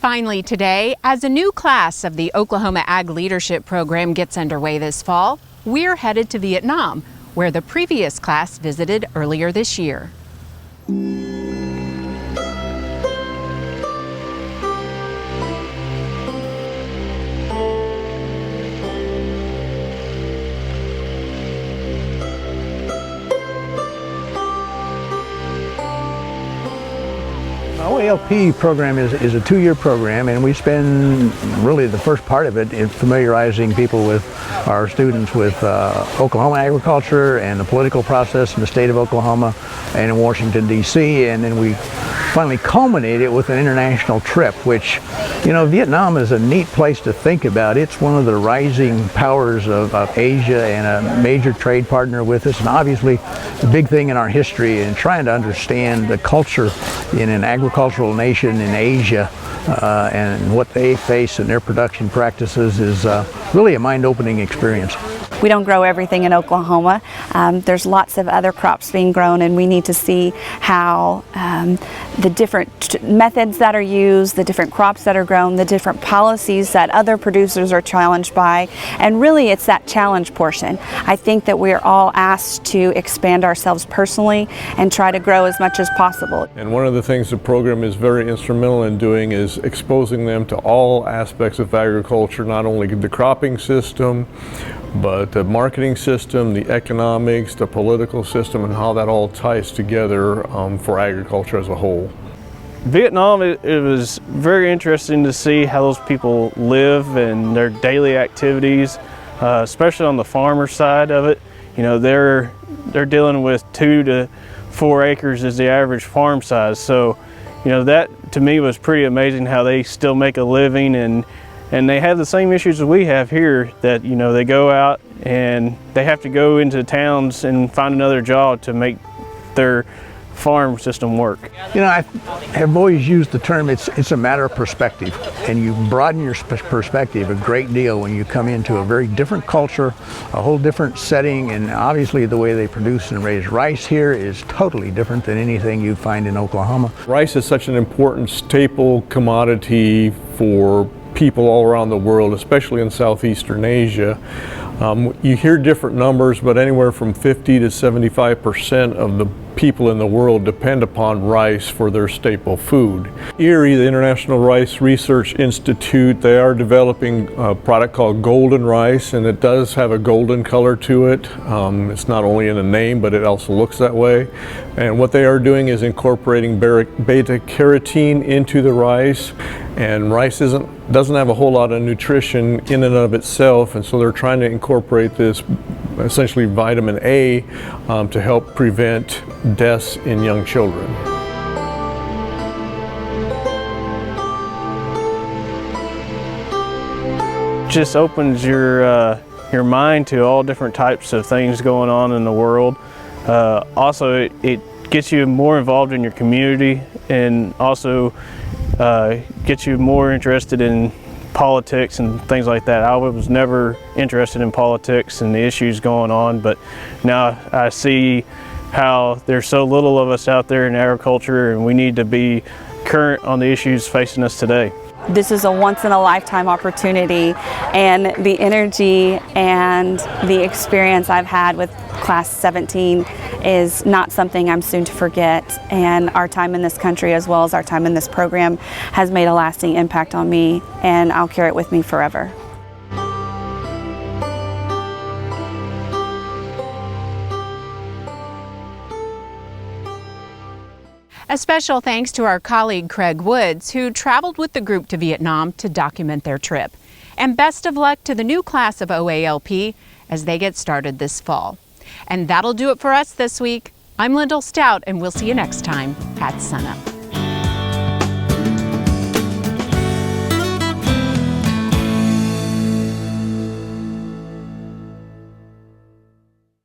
Finally today, as a new class of the Oklahoma Ag Leadership Program gets underway this fall, we're headed to Vietnam, where the previous class visited earlier this year. OALP program is a two-year program, and we spend really the first part of it in familiarizing people with our students with Oklahoma agriculture and the political process in the state of Oklahoma and in Washington, D.C., and then we finally culminate it with an international trip, which, you know, Vietnam is a neat place to think about. It's one of the rising powers of Asia and a major trade partner with us, and obviously the big thing in our history, and trying to understand the culture in an agricultural nation in Asia and what they face in their production practices is really a mind-opening experience. We don't grow everything in Oklahoma. There's lots of other crops being grown, and we need to see how the different methods that are used, the different crops that are grown, the different policies that other producers are challenged by, and really it's that challenge portion. I think that we're all asked to expand ourselves personally and try to grow as much as possible. And one of the things the program is very instrumental in doing is exposing them to all aspects of agriculture, not only the cropping system, but the marketing system, the economics, the political system, and how that all ties together for agriculture as a whole. Vietnam, it was very interesting to see how those people live and their daily activities, especially on the farmer side of it. You know, they're dealing with 2 to 4 acres is the average farm size. So, you know, that to me was pretty amazing how they still make a living, and they have the same issues that we have here, that, you know, they go out and they have to go into towns and find another job to make their farm system work. You know, I have always used the term, it's a matter of perspective, and you broaden your perspective a great deal when you come into a very different culture, a whole different setting, and obviously the way they produce and raise rice here is totally different than anything you find in Oklahoma. Rice is such an important staple commodity for people all around the world, especially in Southeastern Asia. You hear different numbers, but anywhere from 50 to 75% of the people in the world depend upon rice for their staple food. IRRI, the International Rice Research Institute, they are developing a product called golden rice, and it does have a golden color to it. It's not only in the name, but it also looks that way. And what they are doing is incorporating beta carotene into the rice, and rice doesn't have a whole lot of nutrition in and of itself, and so they're trying to incorporate this essentially vitamin A to help prevent deaths in young children. Just opens your mind to all different types of things going on in the world. Also, it gets you more involved in your community, and also gets you more interested in politics and things like that. I was never interested in politics and the issues going on, but now I see how there's so little of us out there in agriculture, and we need to be current on the issues facing us today. This is a once-in-a-lifetime opportunity, and the energy and the experience I've had with Class 17 is not something I'm soon to forget, and our time in this country as well as our time in this program has made a lasting impact on me, and I'll carry it with me forever. A special thanks to our colleague Craig Woods, who traveled with the group to Vietnam to document their trip. And best of luck to the new class of OALP as they get started this fall. And that'll do it for us this week. I'm Lyndall Stout, and we'll see you next time at SUNUP.